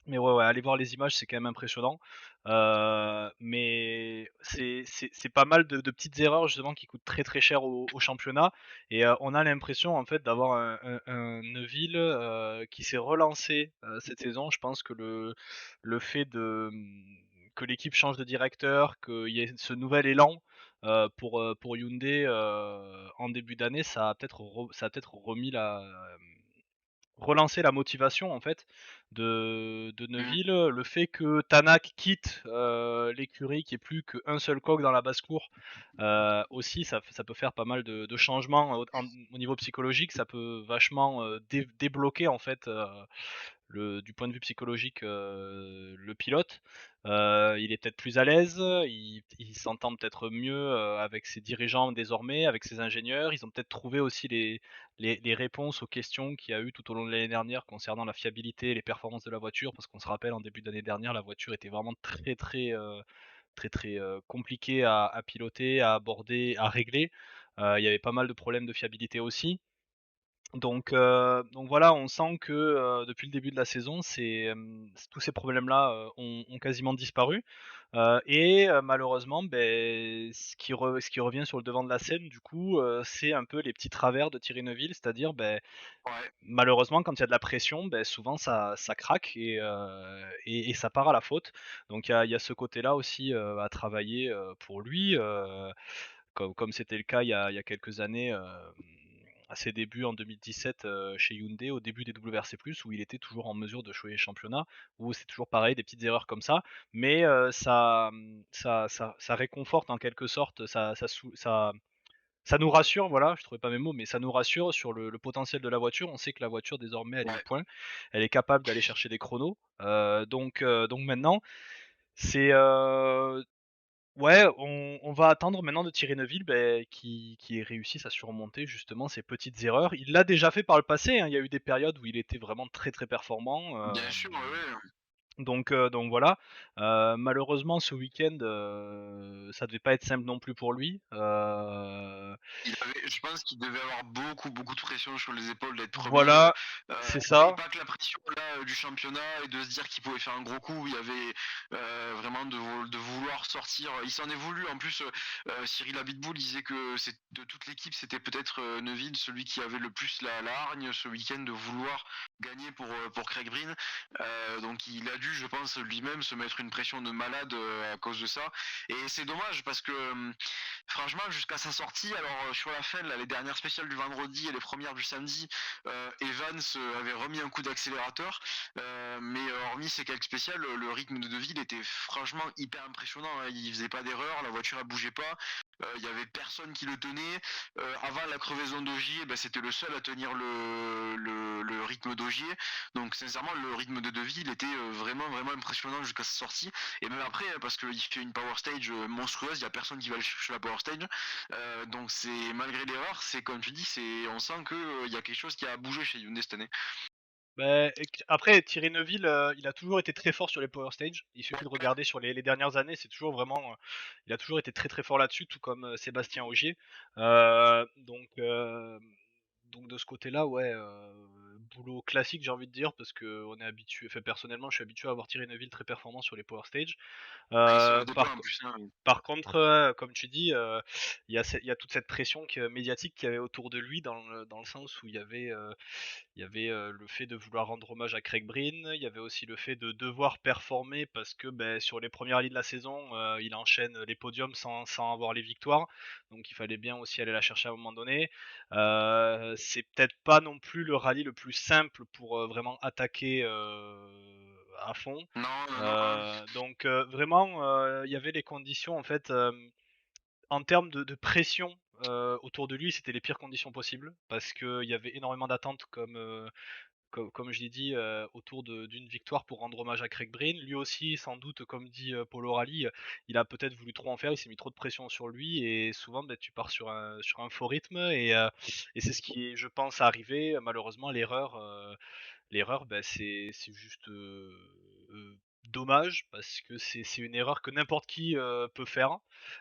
ouais, ouais, allez voir les images, c'est quand même impressionnant. Mais c'est pas mal de petites erreurs justement qui coûtent très très cher au championnat. Et on a l'impression en fait d'avoir un Neuville qui s'est relancé cette saison. Je pense que le fait que l'équipe change de directeur, qu'il y ait ce nouvel élan pour Hyundai en début d'année, ça a peut-être remis relancer la motivation en fait de Mm. Neuville. Le fait que Tanak quitte l'écurie, qu'il n'y ait plus qu'un seul coq dans la basse-cour, aussi ça peut faire pas mal de changements au niveau psychologique. Ça peut vachement débloquer en fait du point de vue psychologique le pilote. Il est peut-être plus à l'aise, il s'entend peut-être mieux avec ses dirigeants désormais, avec ses ingénieurs. Ils ont peut-être trouvé aussi les réponses aux questions qu'il y a eu tout au long de l'année dernière concernant la fiabilité et les performances de la voiture, parce qu'on se rappelle en début d'année dernière, la voiture était vraiment très compliquée à piloter, à aborder, à régler. Il y avait pas mal de problèmes de fiabilité aussi. Donc voilà, on sent que depuis le début de la saison, tous ces problèmes-là ont quasiment disparu. Malheureusement, ce qui revient sur le devant de la scène, du coup, c'est un peu les petits travers de Thierry Neuville, c'est-à-dire, Ouais. malheureusement, quand il y a de la pression, souvent ça craque et ça part à la faute. Donc il y a ce côté-là aussi à travailler pour lui, comme c'était le cas il y a quelques années. à ses débuts en 2017 chez Hyundai, au début des WRC+, où il était toujours en mesure de jouer les championnats, où c'est toujours pareil, des petites erreurs comme ça, mais ça réconforte en quelque sorte, ça nous rassure, voilà, je trouvais pas mes mots, mais ça nous rassure sur le potentiel de la voiture. On sait que la voiture désormais elle est au Ouais. point, elle est capable d'aller chercher des chronos, donc maintenant c'est, ouais, on va attendre maintenant de Thierry Neuville, qui réussisse à surmonter justement ces petites erreurs. Il l'a déjà fait par le passé, hein, il y a eu des périodes où il était vraiment très, très performant, Bien sûr, ouais, ouais. donc voilà. Malheureusement ce week-end, ça devait pas être simple non plus pour lui, Je pense qu'il devait avoir beaucoup, beaucoup de pression sur les épaules d'être premier. voilà, c'est ça. Pas que la pression là, du championnat et de se dire qu'il pouvait faire un gros coup. Il y avait vraiment de vouloir sortir. Il s'en est voulu. En plus, Cyril Abitboul disait que de toute l'équipe, c'était peut-être Neuville, celui qui avait le plus la hargne ce week-end de vouloir gagner pour Craig Breen. Donc il a dû, je pense, lui-même se mettre une pression de malade à cause de ça. Et c'est dommage parce que franchement, jusqu'à sa sortie, alors sur la fin, là, les dernières spéciales du vendredi et les premières du samedi, Evans avait remis un coup d'accélérateur, mais hormis ces quelques spéciales, le rythme de Deville était franchement hyper impressionnant. Hein. Il faisait pas d'erreur, la voiture elle bougeait pas, il y avait personne qui le tenait. Avant la crevaison d'Ogier, ben, c'était le seul à tenir le rythme d'Ogier. Donc sincèrement, le rythme de Deville était vraiment vraiment impressionnant jusqu'à sa sortie. Et même après, parce qu'il fait une power stage monstrueuse, il y a personne qui va aller chercher la power stage. Donc c'est malgré l'erreur, c'est comme tu dis, on sent que il y a quelque chose qui a bougé chez Hyundai cette année. Après Thierry Neuville, il a toujours été très fort sur les power stage. Il suffit de regarder sur les dernières années, c'est toujours vraiment, il a toujours été très, très fort là-dessus, tout comme, Sébastien Ogier. Donc de ce côté-là, ouais, boulot classique, j'ai envie de dire, parce qu'on est habitué, enfin personnellement, je suis habitué à voir Thierry Neuville très performant sur les power stage. Ah, il se Heu, lève des par points en plus. Hein. Par contre, comme tu dis, il y a toute cette pression médiatique qu'il y avait autour de lui dans le sens où il y avait, le fait de vouloir rendre hommage à Craig Breen, il y avait aussi le fait de devoir performer parce que, sur les premières rallyes de la saison, il enchaîne les podiums sans avoir les victoires, donc il fallait bien aussi aller la chercher à un moment donné. C'est peut-être pas non plus le rallye le plus simple pour, vraiment attaquer, à fond. Non, non, non. Vraiment, il y avait les conditions en fait, en termes de pression, autour de lui, c'était les pires conditions possibles parce qu'il y avait énormément d'attentes comme je l'ai dit, autour d'une victoire pour rendre hommage à Craig Breen. Lui aussi, sans doute, comme dit, Paulo Ralli, il a peut-être voulu trop en faire, il s'est mis trop de pression sur lui et souvent, tu pars sur un faux rythme et c'est ce qui est, je pense, arrivé. Malheureusement, l'erreur, c'est juste, dommage parce que c'est une erreur que n'importe qui, peut faire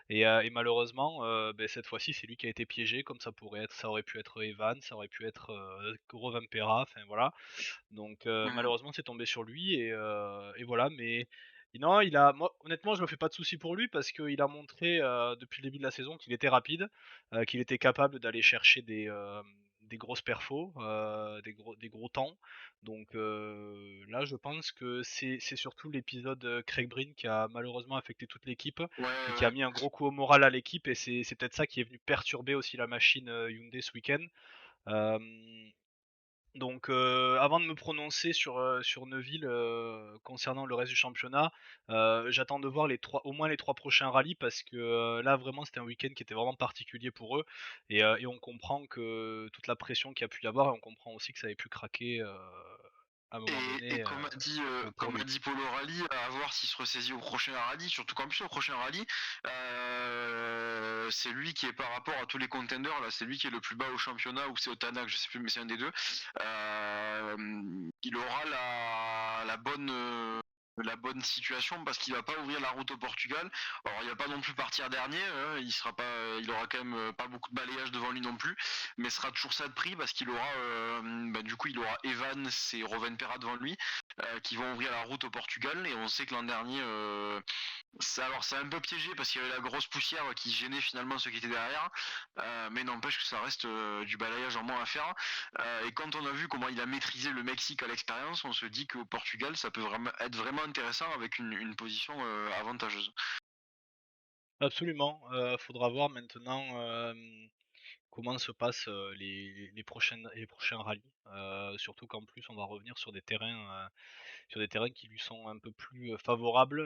et malheureusement, cette fois-ci, c'est lui qui a été piégé comme ça aurait pu être Evan, ça aurait pu être, Rovanpera, enfin voilà. Donc Mhm. malheureusement, c'est tombé sur lui et voilà, mais non, moi, honnêtement, je me fais pas de soucis pour lui parce qu'il a montré, depuis le début de la saison qu'il était rapide, qu'il était capable d'aller chercher des grosses perfos, des gros temps. Donc là, je pense que c'est surtout l'épisode, Craig Breen qui a malheureusement affecté toute l'équipe Ouais, et qui a ouais. mis un gros coup au moral à l'équipe et c'est peut-être ça qui est venu perturber aussi la machine, Hyundai ce week-end. Hem donc avant de me prononcer sur Neuville, concernant le reste du championnat, j'attends de voir au moins les 3 prochains rallyes parce que, là vraiment c'était un week-end qui était vraiment particulier pour eux et on comprend que toute la pression qu'il y a pu y avoir et on comprend aussi que ça avait pu craquer, à un moment Et donné, pour comme a lui. dit Polo Rally, à voir s'il se ressaisit au prochain rallye, surtout qu'en plus au prochain rallye, c'est lui qui est par rapport à tous les contenders, là, c'est lui qui est le plus bas au championnat, ou c'est au Tanak, je sais plus, mais c'est un des deux. Il aura la bonne situation parce qu'il va pas ouvrir la route au Portugal. Alors il va pas non plus partir dernier, hein, il aura quand même pas beaucoup de balayage devant lui non plus, mais ce sera toujours ça de prix parce qu'il aura, du coup, il aura Evans et Rovanpera devant lui qui vont ouvrir la route au Portugal et on sait que l'an dernier, alors c'est un peu piégé parce qu'il y avait la grosse poussière qui gênait finalement ceux qui étaient derrière, mais n'empêche que ça reste du balayage en moins à faire. Et quand on a vu comment il a maîtrisé le Mexique à l'expérience, on se dit qu'au Portugal ça peut vraiment être vraiment intéressant avec une position avantageuse. Absolument, faudra voir maintenant, comment se passent les prochains rallyes. Surtout qu'en plus on va revenir sur des terrains qui lui sont un peu plus favorables.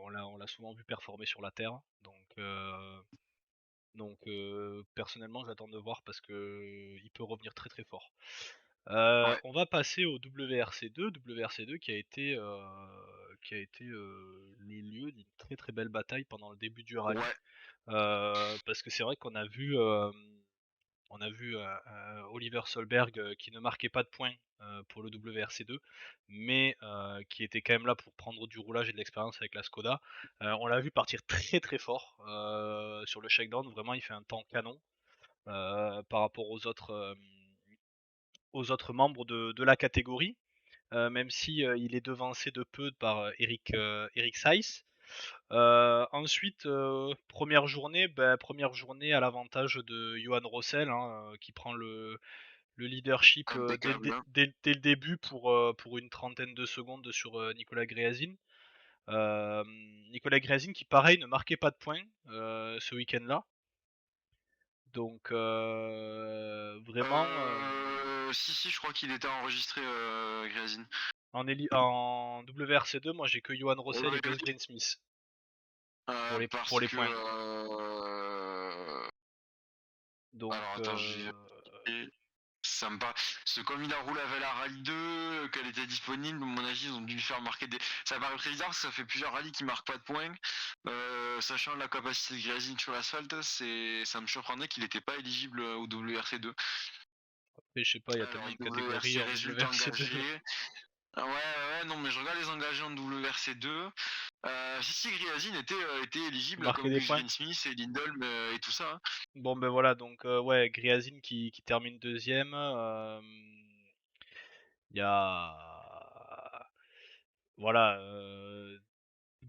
On l'a souvent vu performer sur la terre, donc personnellement j'attends de voir parce que il peut revenir très très fort. Ouais, On va passer au WRC2 qui a été le lieu d'une très très belle bataille pendant le début du rallye. ouais, Parce que c'est vrai qu'on a vu Oliver Solberg qui ne marquait pas de points pour le WRC2, mais qui était quand même là pour prendre du roulage et de l'expérience avec la Skoda. On l'a vu partir très très fort sur le shakedown, vraiment il fait un temps canon par rapport aux autres membres de la catégorie, même si il est devancé de peu par Eric Saïs. Ensuite, première journée à l'avantage de Johan Rossel, hein, qui prend le leadership impeccable. dès le début pour une trentaine de secondes sur Nicolas Gréazine. Nicolas Gréazine qui, pareil, ne marquait pas de points ce week-end-là. Donc, vraiment, Si, je crois qu'il était enregistré, Gréazine. en WRC2, moi j'ai que Johan Oui, Rossel et oui, Gus Greensmith pour parce les que... points. Donc, Alors attends, ça me parle. Parce que comme il a roulé avec la Rallye 2, qu'elle était disponible, à mon avis, ils ont dû lui faire marquer des. Ça paraît très bizarre, ça fait plusieurs rallyes qui marquent pas de points. Sachant la capacité de Gréazine sur l'asphalte, ça me surprendrait qu'il n'était pas éligible au WRC2. après, je sais pas, il y a tellement Alors, de catégories WRC en résultats WRC2. engagés. Ah ouais, ouais, non, mais je regarde les engagés en WRC2. Si, Gréazine était Il éligible marquait comme des Gus points. Greensmith et Lindholm et tout ça, hein. Bon, ben voilà, donc ouais, Gréazine qui termine deuxième. Il y a. Voilà,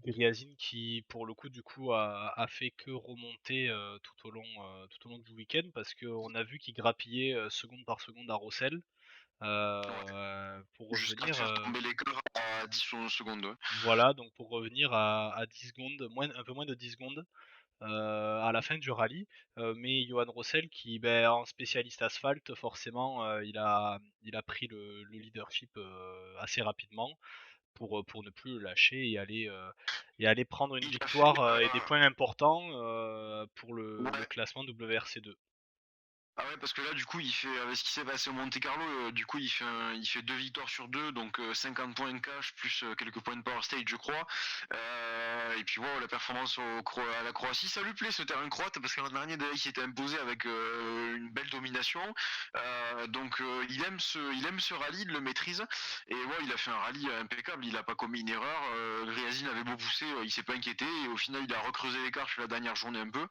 Gréazine qui, pour le coup, du coup, a fait que remonter tout au long du week-end parce qu'on a vu qu'il grappillait seconde par seconde à Rossel Ouais. pour Jusqu'à revenir. faire tomber l'écart à 10 secondes. Ouais. Voilà, donc pour revenir à 10 secondes, un peu moins de 10 secondes à la fin du rallye. Mais Johan Rossel qui, en spécialiste asphalte, forcément, il a pris le leadership assez rapidement pour ne plus le lâcher et aller prendre une Il a fait. victoire et des points importants pour le Ouais. classement WRC2. Ah ouais, parce que là, du coup, il fait, avec ce qui s'est passé au Monte Carlo, du coup, il fait 2 victoires sur 2, donc 50 points de cash, plus quelques points de power stage, je crois. Et puis, wow, la performance à la Croatie, ça lui plaît ce terrain croate, parce que l'an dernier, d'ailleurs, il s'était imposé avec une belle domination. Donc, il aime ce rallye, il le maîtrise. Et ouais, il a fait un rallye impeccable, il n'a pas commis une erreur. Gréazine avait beau pousser, il s'est pas inquiété, et au final, il a recreusé l'écart sur la dernière journée un peu.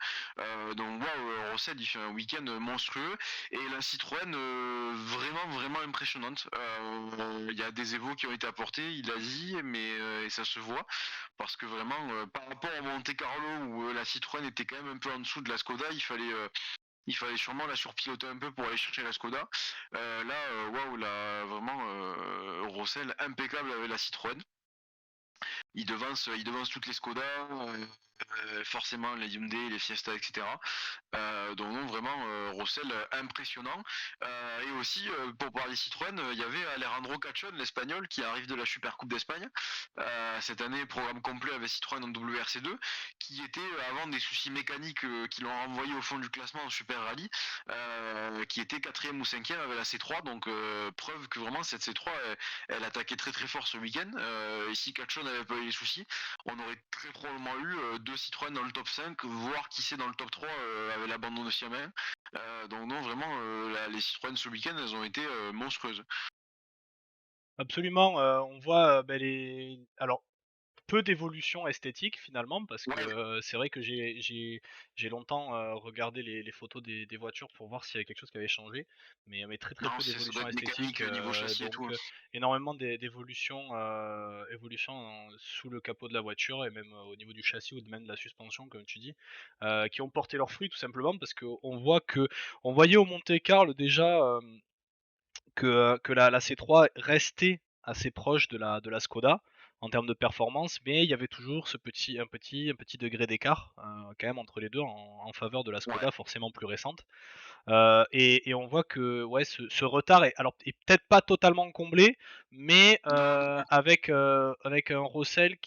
Donc wow, Rossel il fait un week-end monstrueux et la Citroën vraiment vraiment impressionnante. Il y a des évos qui ont été apportés, il a dit, mais et ça se voit parce que vraiment par rapport à Monte Carlo où la Citroën était quand même un peu en dessous de la Skoda, il fallait sûrement la surpiloter un peu pour aller chercher la Skoda. Là, waouh, là vraiment Rossel impeccable avec la Citroën. Il devance toutes les Skoda, forcément les Hyundai, les Fiesta, etc. Donc non, vraiment Rossel impressionnant. Et aussi pour parler Citroën, il y avait Alejandro Cachon, l'Espagnol, qui arrive de la Super Coupe d'Espagne. Cette année, programme complet avec Citroën en WRC2, qui était avant des soucis mécaniques qui l'ont renvoyé au fond du classement en Super Rally, qui était quatrième ou cinquième avec la C3. Donc preuve que vraiment cette C3, elle attaquait très très fort ce week-end. Et si Cachon n'avait pas eu les soucis, on aurait très probablement eu deux Citroën dans le top 5, voire qui sait dans le top 3 avec l'abandon de Siamen. Donc non, vraiment, les Citroën ce week-end, elles ont été monstrueuses. Absolument, on voit alors peu d'évolution esthétique finalement parce que Ouais, c'est vrai que j'ai longtemps regardé les photos des voitures pour voir s'il y avait quelque chose qui avait changé, mais très très non, peu ça doit d'évolution être esthétique, mécanique niveau châssis et donc tout, hein. énormément évolution sous le capot de la voiture et même au niveau du châssis ou même de la suspension comme tu dis, qui ont porté leurs fruits tout simplement parce qu'on voit que on voyait au Monte Carlo déjà que la C3 restait assez proche de la Skoda. en termes de performance, mais il y avait toujours un petit degré d'écart quand même entre les deux en faveur de la Ouais. Skoda forcément plus récente. Et on voit que ouais, ce retard est peut-être pas totalement comblé, mais Non, avec un Russell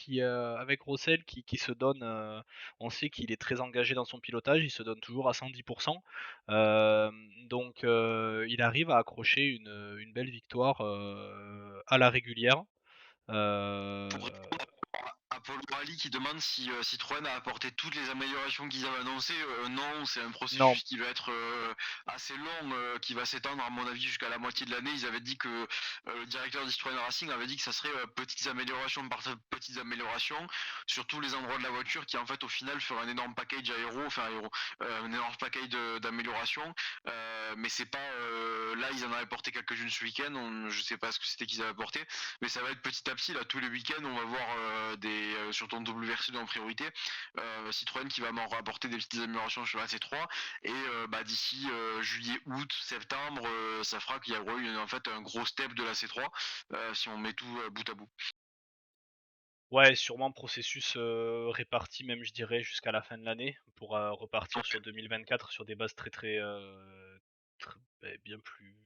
avec Russell qui se donne, on sait qu'il est très engagé dans son pilotage, il se donne toujours à 110%. Donc il arrive à accrocher une belle victoire, à la régulière. Heu, pour répondre à Paul Rally qui demande si Citroën a apporté toutes les améliorations qu'ils avaient annoncées, non, c'est un non, processus qui va être assez long, qui va s'étendre à mon avis jusqu'à la moitié de l'année. Ils avaient dit que le directeur de Citroën Racing avait dit que ça serait petites améliorations par petites améliorations sur tous les endroits de la voiture qui en fait au final fera un énorme package un énorme package d'améliorations. Mais c'est pas là ils en avaient porté quelques-unes ce week-end. Je sais pas ce que c'était qu'ils avaient apporté, mais ça va être petit à petit. Là, tous les week-ends, on va voir sur ton WRC en priorité, Citroën qui va m'en rapporter des petites améliorations sur la C3. Et d'ici juillet, août, septembre, ça fera qu'il y aura eu en fait un gros step de la C3 si on met tout bout à bout. ouais, sûrement processus, réparti même je dirais jusqu'à la fin de l'année pour, repartir sur 2024 sur des bases très, très, bien plus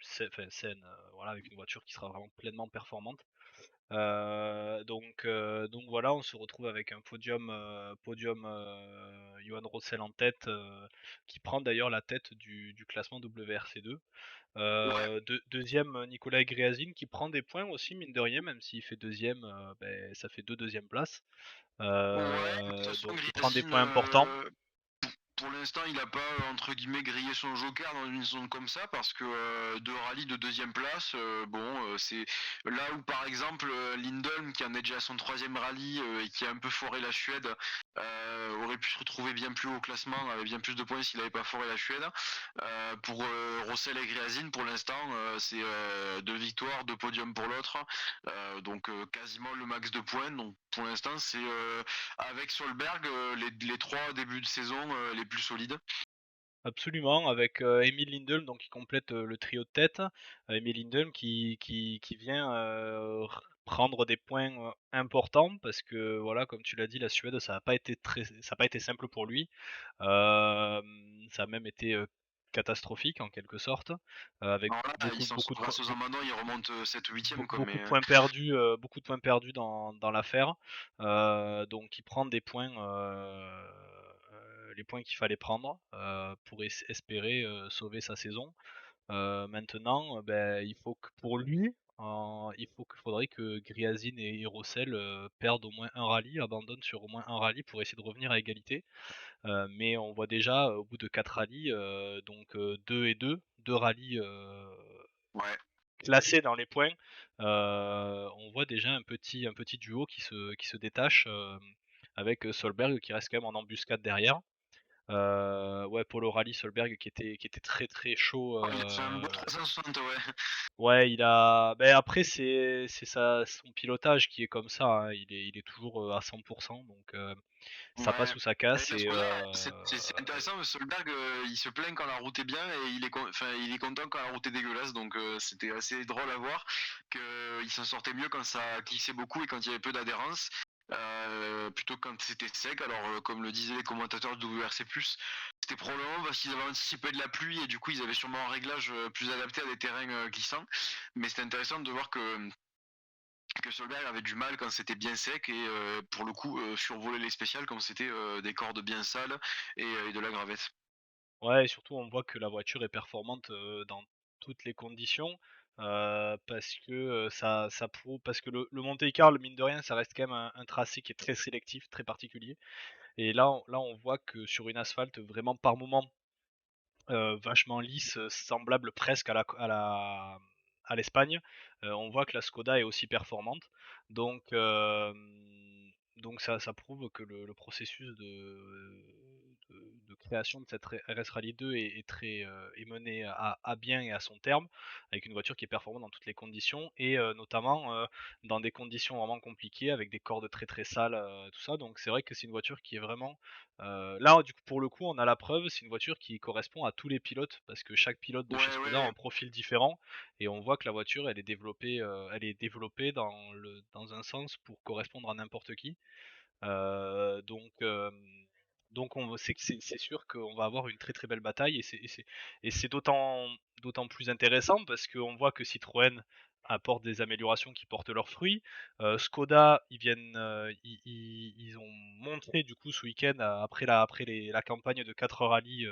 saines, voilà, avec une voiture qui sera vraiment pleinement performante. Donc voilà, on se retrouve avec un podium, Johan Rossel en tête, qui prend d'ailleurs la tête du classement WRC2. Ouais, Deuxième, Nicolas Gréazine qui prend des points aussi mine de rien, même s'il fait deuxième, ça fait 2 deuxièmes places. ouais, de toute façon, Donc il prend des Gryazine, points importants. pour l'instant, il n'a pas entre guillemets grillé son joker dans une zone comme ça parce que deux rallyes de deuxième place, c'est là où par exemple Lindholm qui en est déjà à son troisième rallye et qui a un peu foré la Suède aurait pu se retrouver bien plus haut au classement, avait bien plus de points s'il n'avait pas foré la Suède. Pour Rossel et Gréazine, pour l'instant, c'est deux victoires, deux podiums pour l'autre, donc quasiment le max de points. Donc pour l'instant, c'est avec Solberg, les trois débuts de saison les plus solides. Absolument, avec, Emil Lindholm donc qui complète, le trio de tête. Emil Lindholm qui vient, prendre des points, importants parce que voilà, comme tu l'as dit, la Suède, ça a pas été simple pour lui. Ça a même été, catastrophique en quelque sorte, avec Alors là, ils sont grâce aux abandons, ils remontent 7 ou 8e quoi, beaucoup mais de points perdus, dans l'affaire. Donc il prend des points, les points qu'il fallait prendre, pour espérer, sauver sa saison. Maintenant, il faut que pour lui, faudrait que Gryazin et Rossel, perdent au moins un rallye, abandonnent sur au moins un rallye pour essayer de revenir à égalité. Mais on voit déjà, au bout de 4 rallyes, 2 et 2, 2 rallyes, ouais. classés dans les points, on voit déjà un petit duo qui se détache, avec, Solberg qui reste quand même en embuscade derrière. Ouais, Polo Rally, Solberg qui était très, très chaud, Oh, il a fait un beau 360, ouais. ouais, après c'est son pilotage qui est comme ça, hein, il est toujours, à 100 donc ça Ouais. passe ou ça Mais casse la et Skoda, c'est intéressant, mais Solberg, il se plaint quand la route est bien et il est content quand la route est dégueulasse. Donc c'était assez drôle à voir qu'il s'en sortait mieux quand ça glissait beaucoup et quand il y avait peu d'adhérence. Plutôt que quand c'était sec. Alors comme le disaient les commentateurs de WRC+, c'était probablement parce qu'ils avaient anticipé de la pluie et du coup ils avaient sûrement un réglage plus adapté à des terrains glissants. Mais c'était intéressant de voir que Solberg avait du mal quand c'était bien sec et pour le coup survoler les spéciales quand c'était des cordes bien sales et de la gravette. ouais et surtout on voit que la voiture est performante, dans toutes les conditions, parce que, ça prouve parce que le Monte-Carlo mine de rien ça reste quand même un tracé qui est très sélectif, très particulier et là on voit que sur une asphalte vraiment par moment, vachement lisse, semblable presque à l'Espagne, on voit que la Skoda est aussi performante. Donc ça prouve que le processus de création de cette RS Rally 2 est menée à bien et à son terme, avec une voiture qui est performante dans toutes les conditions et notamment dans des conditions vraiment compliquées avec des cordes très très sales, tout ça. Donc c'est vrai que c'est une voiture qui est vraiment là du coup pour le coup on a la preuve, c'est une voiture qui correspond à tous les pilotes parce que chaque pilote de chez Ouais, Skoda a ouais. un profil différent et on voit que la voiture elle est développée dans un sens pour correspondre à n'importe qui. Heu, donc hem, donc on c'est sûr qu'on va avoir une très, très belle bataille et c'est d'autant plus intéressant parce qu'on voit que Citroën apporte des améliorations qui portent leurs fruits. Skoda, ils ont montré du coup ce week-end, après la campagne de 4 rallyes,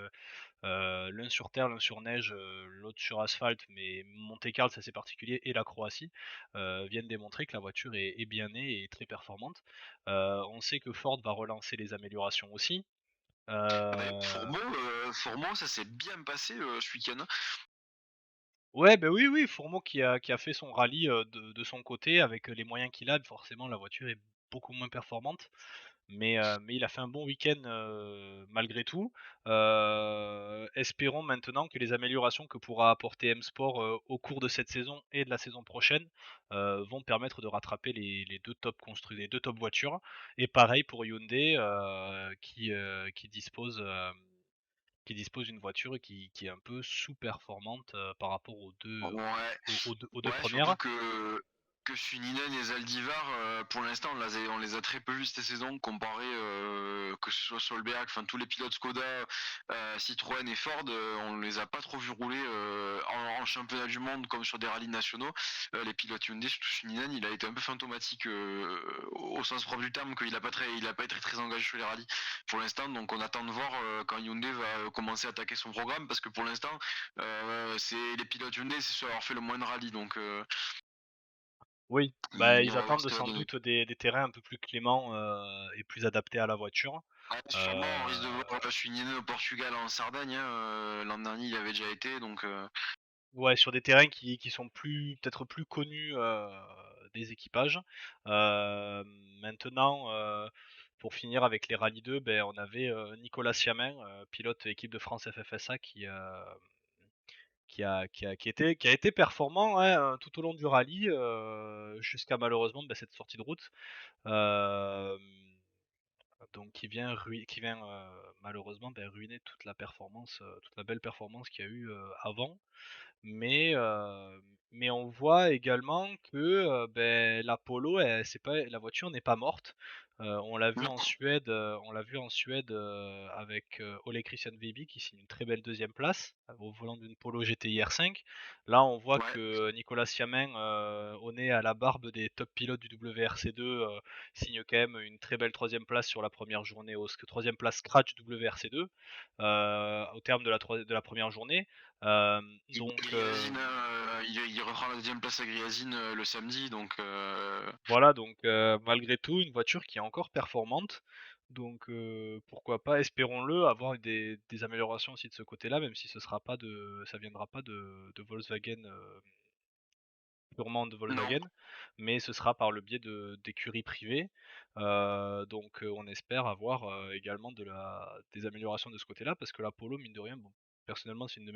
l'un sur terre, l'un sur neige, l'autre sur asphalte, mais Monte-Carlo c'est assez particulier et la Croatie, viennent démontrer que la voiture est bien née et très performante. On sait que Ford va relancer les améliorations aussi. Ah bah, Heu, Fourmeau, ça s'est bien passé ce week-end, hein. ouais, ben oui, oui, Fourmeau qui a fait son rallye, de son côté avec, les moyens qu'il a, forcément la voiture est beaucoup moins performante. Mais il a fait un bon week-end, malgré tout. Espérons maintenant que les améliorations que pourra apporter M-Sport, au cours de cette saison et de la saison prochaine, vont permettre de rattraper les 2 top voitures et pareil pour Hyundai, qui dispose d'une voiture qui est un peu sous-performante, par rapport Ouais, aux 2 ouais, surtout premières. que Suninen et Zaldivar, pour l'instant, on les a très peu vus cette saison comparé, que ce soit Solberg, enfin tous les pilotes Skoda, Citroën et Ford, on les a pas trop vus rouler en championnat du monde comme sur des rallyes nationaux. Les pilotes Hyundai, surtout Suninen, il a été un peu fantomatique au sens propre du terme, il a pas été très engagé sur les rallyes pour l'instant. Donc on attend de voir quand Hyundai va commencer à attaquer son programme parce que pour l'instant, c'est les pilotes Hyundai, c'est ceux à avoir fait le moins de rallyes. Donc Oui, bah, on ils va voir attendent ce que ça va sans donner. doute des terrains un peu plus cléments, et plus adaptés à la voiture. Ouais, sûrement, on risque de Heu, voir Suninene au Portugal en Sardaigne, hein, l'an dernier il y avait déjà été, donc ouais, sur des terrains qui sont peut-être plus connus, des équipages. Maintenant, pour finir avec les Rallye 2, ben on avait, Nicolas Siamin, pilote équipe de France FFSA qui a été performant, hein, tout au long du rallye, jusqu'à malheureusement, bah, cette sortie de route. Hem Donc qui vient, malheureusement, ruiner toute la belle performance qu'il y a eu, avant. Mais, mais on voit également que, la Polo, la voiture n'est pas morte. non, On l'a vu en Suède, avec, Ole Christian Viby qui signe une très belle deuxième place, au volant d'une Polo GTI R5. Là, on voit ouais, que Nicolas Siamin, au nez à la barbe des top pilotes du WRC2, signe quand même une très belle troisième place sur la première journée, troisième place scratch WRC2, au terme de la première journée. Donc Griazine, il reprend la deuxième place à Griazine le samedi, donc voilà, donc malgré tout, une voiture qui est encore performante. Donc pourquoi pas, espérons-le, avoir des améliorations aussi de ce côté-là, même si ça viendra pas de Volkswagen, purement de non. Volkswagen, mais ce sera par le biais d'écuries privées. Donc on espère avoir, également des améliorations de ce côté-là, parce que la Polo, mine de rien, bon, personnellement, c'est une de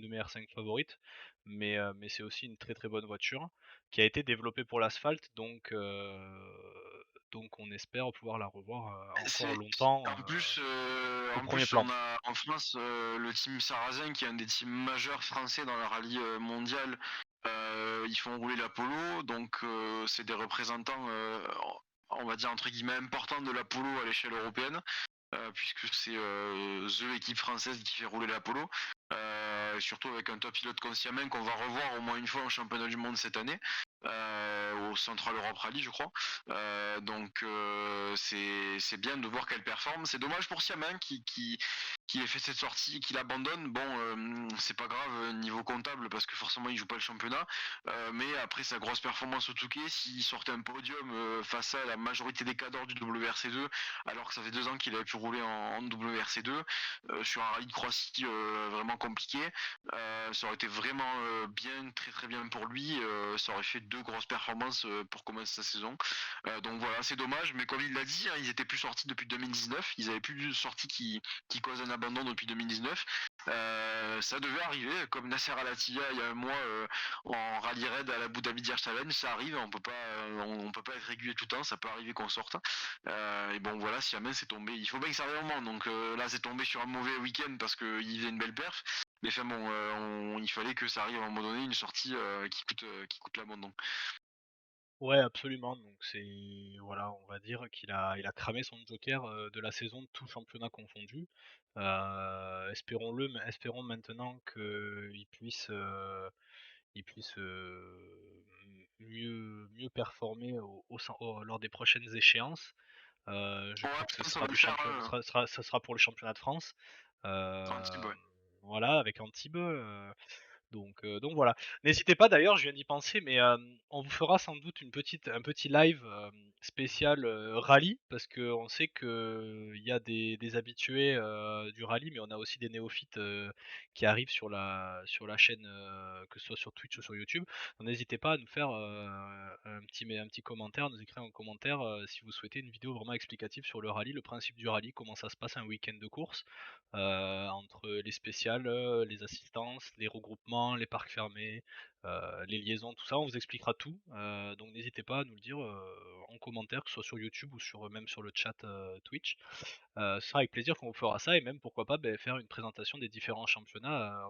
mes R5 favorites, mais c'est aussi une très, très bonne voiture qui a été développée pour l'asphalte, donc on espère pouvoir la revoir, encore C'est longtemps, au en premier plus plan. on a en France le team Sarrazin qui est un des teams majeurs français dans la rallye mondiale. Ils font rouler l'Apollo, donc c'est des représentants, on va dire entre guillemets importants de l'Apollo à l'échelle européenne. Puisque c'est the équipe française qui fait rouler l'Apollo. Surtout avec un top pilote consciemment qu'on va revoir au moins une fois au championnat du monde cette année, au Central Europe Rally, je crois. Donc c'est bien de voir qu'elle performe. C'est dommage pour Siamin qui ait fait cette sortie, qu'il abandonne. Bon, c'est pas grave niveau comptable parce que forcément il joue pas le championnat. Mais après sa grosse performance au Touquet, s'il sortait un podium face à la majorité des cadors du WRC2, alors que ça fait 2 ans qu'il avait pu rouler en WRC2 sur un rallye de Croatie vraiment compliqué. Ça aurait été vraiment bien, très très bien pour lui. Ça aurait fait deux grosses performances pour commencer sa saison. Donc voilà, c'est dommage, mais comme il l'a dit, hein, ils étaient plus sortis depuis 2019, ils avaient plus de sorties qui causent un abandon depuis 2019. Ça devait arriver, comme Nasser Al-Attiyah il y a un mois en rallye raid à la Abu Dhabi Dirt Challenge, ça arrive, on peut pas être régulier tout le temps, ça peut arriver qu'on sorte. Et bon voilà, Siamen c'est tombé, il faut bien que ça arrive un moment, donc là c'est tombé sur un mauvais week-end parce qu'il faisait une belle perf, mais enfin bon, il fallait que ça arrive à un moment donné, une sortie qui coûte l'abandon. Ouais, absolument. Donc c'est voilà, on va dire il a cramé son joker, de la saison, tout championnat confondu. Espérons maintenant qu'il puisse mieux performer lors des prochaines échéances. Je Ouais, crois que je pense que ça va le faire, hein, ce sera pour le championnat de France. Antibes, ouais. Voilà, avec Antibes, donc voilà. N'hésitez pas d'ailleurs, je viens d'y penser, mais on vous fera sans doute un petit live spécial rallye, parce qu'on sait qu'il y a des habitués du rallye, mais on a aussi des néophytes qui arrivent sur la chaîne, que ce soit sur Twitch ou sur YouTube. Donc n'hésitez pas à nous faire un petit commentaire, nous écrire un commentaire si vous souhaitez une vidéo vraiment explicative sur le rallye, le principe du rallye, comment ça se passe un week-end de course. Entre les spéciales, les assistances, les regroupements, les parcs fermés, les liaisons, tout ça, on vous expliquera tout. Donc n'hésitez pas à nous le dire en commentaire, que ce soit sur YouTube ou même sur le chat Twitch. Ce sera avec plaisir qu'on vous fera ça, et même pourquoi pas faire une présentation des différents championnats